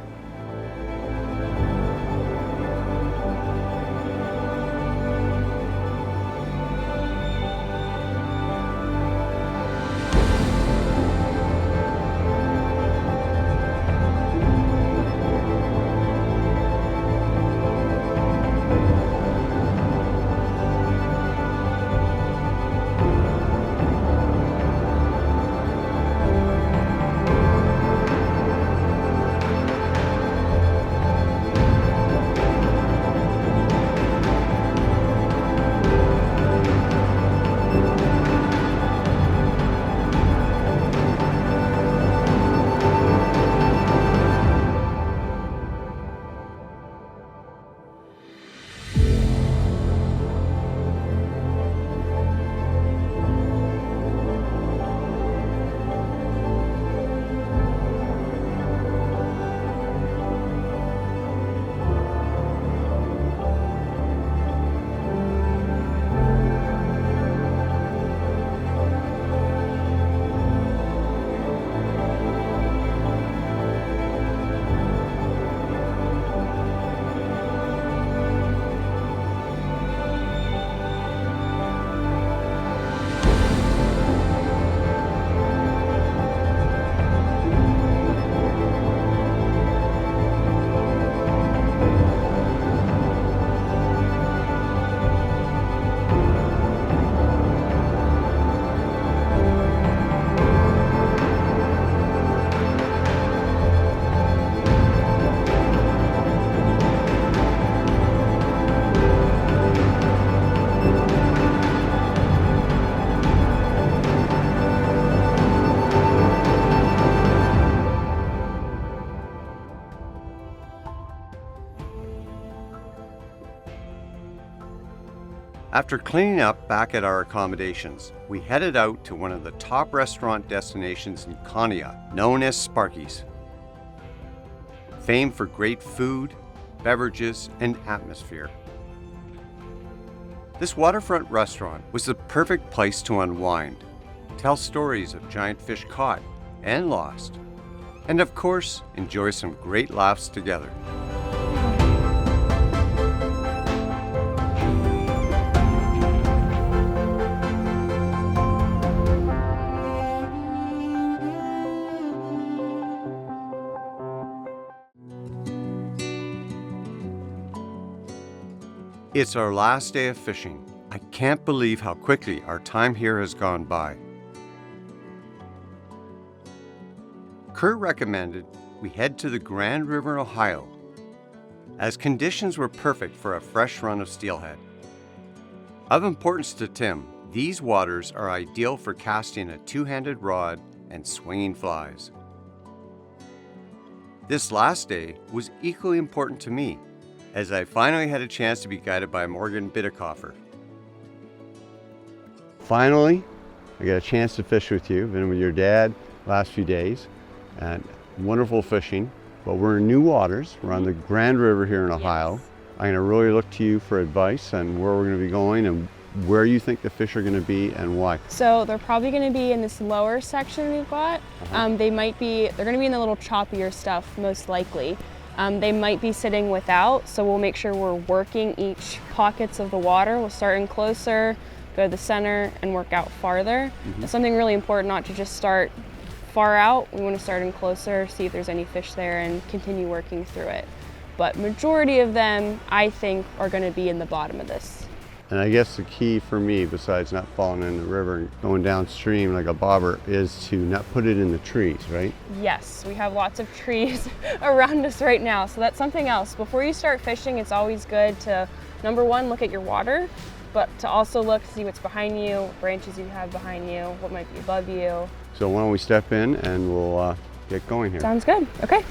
After cleaning up back at our accommodations, we headed out to one of the top restaurant destinations in Conneaut, known as Sparky's. Famed for great food, beverages, and atmosphere. This waterfront restaurant was the perfect place to unwind, tell stories of giant fish caught and lost, and of course, enjoy some great laughs together. It's our last day of fishing. I can't believe how quickly our time here has gone by. Kurt recommended we head to the Grand River in Ohio, as conditions were perfect for a fresh run of steelhead. Of importance to Tim, these waters are ideal for casting a two-handed rod and swinging flies. This last day was equally important to me, as I finally had a chance to be guided by Morgan Bidekoffer. Finally, I got a chance to fish with you. Been with your dad last few days, and wonderful fishing. But we're in new waters. We're on the Grand River here in Ohio. Yes. I'm going to really look to you for advice on where we're going to be going and where you think the fish are going to be and why. So they're probably going to be in this lower section we've got. They're going to be in the little choppier stuff, most likely. They might be sitting without, so we'll make sure we're working each pockets of the water. We'll start in closer, go to the center, and work out farther. It's something really important not to just start far out. We want to start in closer, see if there's any fish there, and continue working through it. But majority of them, I think, are going to be in the bottom of this. And I guess the key for me, besides not falling in the river and going downstream like a bobber, is to not put it in the trees, right? Yes, we have lots of trees around us right now, so that's something else. Before you start fishing, it's always good to, number one, look at your water, but to also look to see what's behind you, what branches you have behind you, what might be above you. So why don't we step in and we'll get going here. Sounds good. Okay.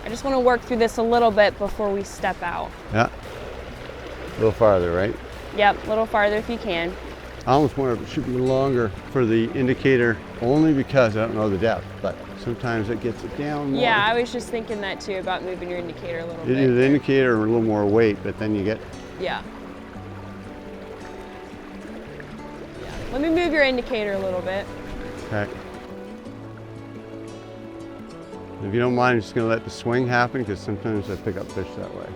I just want to work through this a little bit before we step out. Yeah, a little farther, right? Yep, a little farther if you can. I almost wonder if it should be longer for the indicator, only because I don't know the depth, but sometimes it gets it down more. Yeah, I was just thinking that too, about moving your indicator a little bit. The indicator a little more weight, but then you get... Yeah. Let me move your indicator a little bit. Okay. If you don't mind, I'm just going to let the swing happen, because sometimes I pick up fish that way.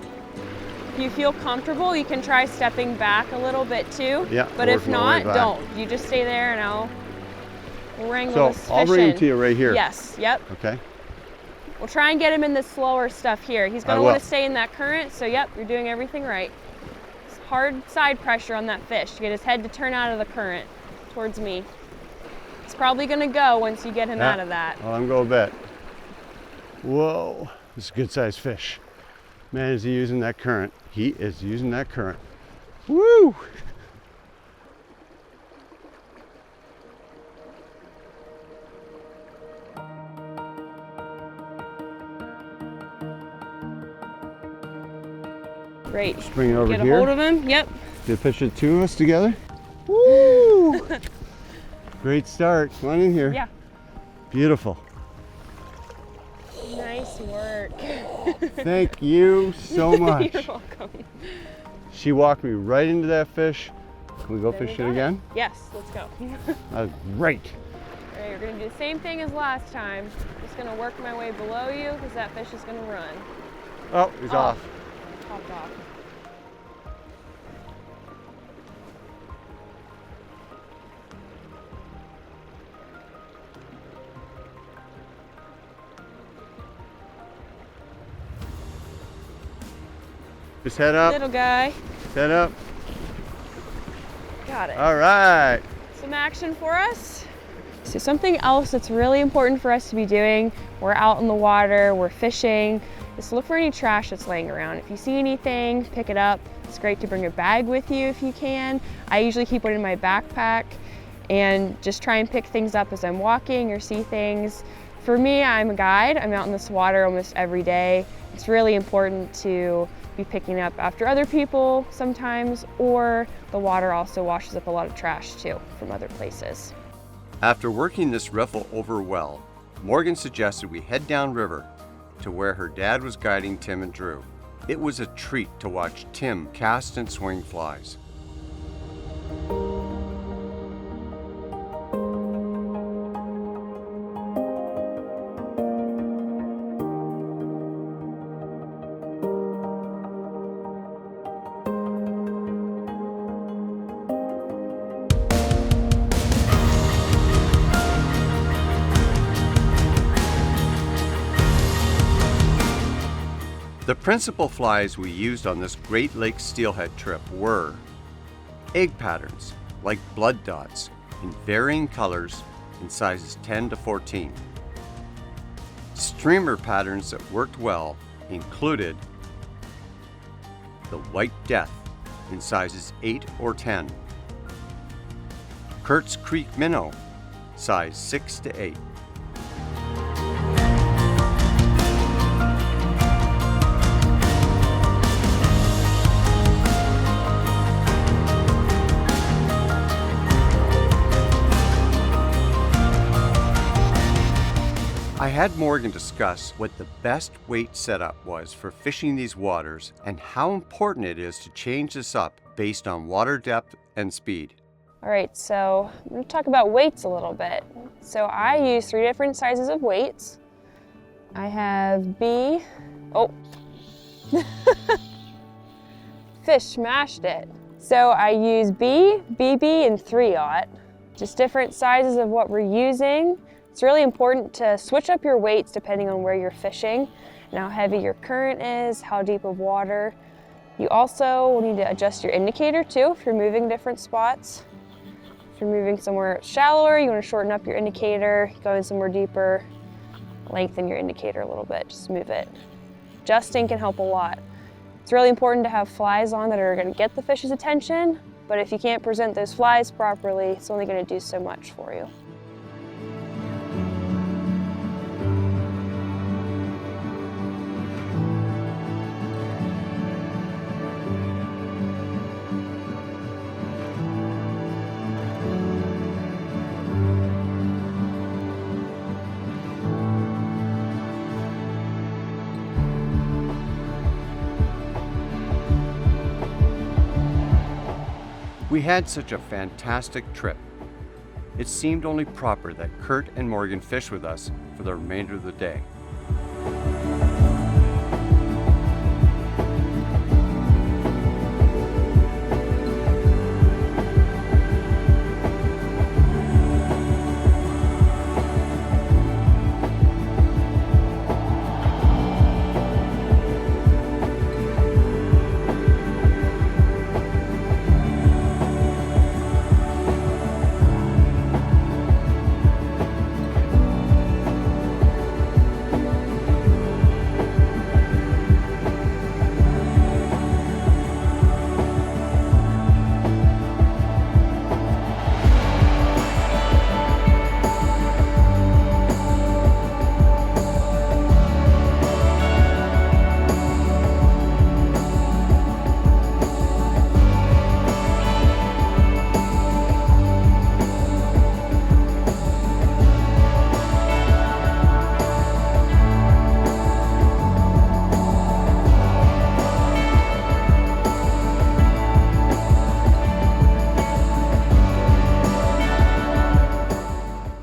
If you feel comfortable, you can try stepping back a little bit too. Yeah. But if not, don't. You just stay there and I'll wrangle this fish in. So I'll bring him to you right here. Yes, yep. Okay. We'll try and get him in the slower stuff here. He's going to want to stay in that current, so yep, you're doing everything right. It's hard side pressure on that fish to get his head to turn out of the current towards me. He's probably going to go once you get him out of that. Well, I'm going to bet. Whoa, this is a good sized fish. Man, is he using that current? He is using that current. Woo! Great. Just bring it over Get here. a hold of him. Yep. Get fish the two of us together. Woo! Great start. Come on in here. Yeah. Beautiful. Nice work. Thank you so much. You're welcome. She walked me right into that fish. Can we go fish it again? Yes, let's go. That was great. All right, we're gonna do the same thing as last time. Just gonna work my way below you because that fish is gonna run. Oh, he's off. Popped off. Just head up. Little guy. Head up. Got it. All right. Some action for us. So something else that's really important for us to be doing, we're out in the water, we're fishing, is look for any trash that's laying around. If you see anything, pick it up. It's great to bring a bag with you if you can. I usually keep one in my backpack and just try and pick things up as I'm walking or see things. For me, I'm a guide. I'm out in this water almost every day. It's really important to be picking up after other people sometimes, or the water also washes up a lot of trash too from other places. After working this riffle over well, Morgan suggested we head downriver to where her dad was guiding Tim and Drew. It was a treat to watch Tim cast and swing flies. The principal flies we used on this Great Lakes steelhead trip were egg patterns, like blood dots, in varying colors in sizes 10 to 14. Streamer patterns that worked well included the White Death in sizes 8 or 10, Kurt's Creek Minnow, size 6 to 8, I had Morgan discuss what the best weight setup was for fishing these waters and how important it is to change this up based on water depth and speed. All right, so I'm going to talk about weights a little bit. So I use 3 different sizes of weights. I have B, oh, fish smashed it. So I use B, BB, and 3/0, just different sizes of what we're using. It's really important to switch up your weights depending on where you're fishing and how heavy your current is, how deep of water. You also will need to adjust your indicator too if you're moving different spots. If you're moving somewhere shallower, you want to shorten up your indicator. Going somewhere deeper, lengthen your indicator a little bit, just move it. Adjusting can help a lot. It's really important to have flies on that are going to get the fish's attention, but if you can't present those flies properly, it's only going to do so much for you. We had such a fantastic trip. It seemed only proper that Kurt and Morgan fish with us for the remainder of the day.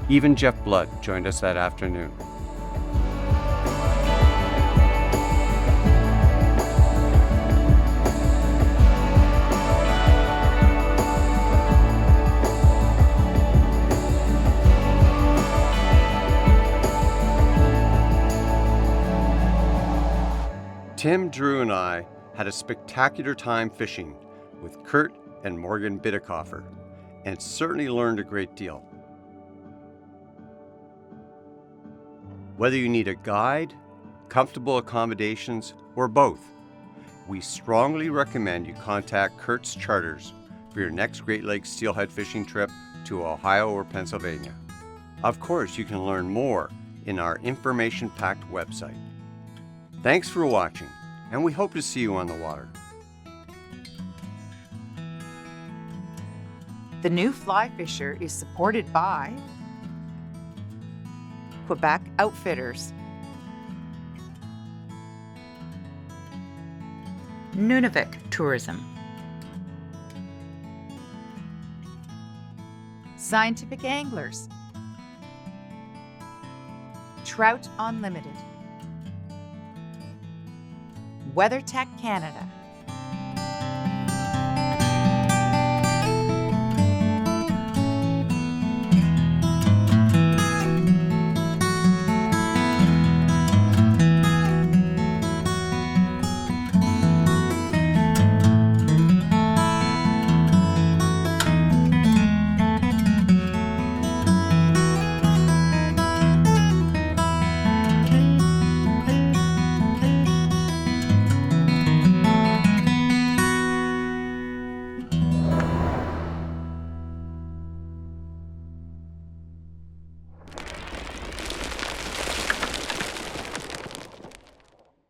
Even Jeff Blood joined us that afternoon. Tim, Drew, and I had a spectacular time fishing with Kurt and Morgan Bidekoffer, and certainly learned a great deal. Whether you need a guide, comfortable accommodations, or both, we strongly recommend you contact Kurt's Charters for your next Great Lakes steelhead fishing trip to Ohio or Pennsylvania. Of course, you can learn more in our information-packed website. Thanks for watching, and we hope to see you on the water. The new fly fisher is supported by Quebec Outfitters, Nunavik Tourism, Scientific Anglers, Trout Unlimited, WeatherTech Canada,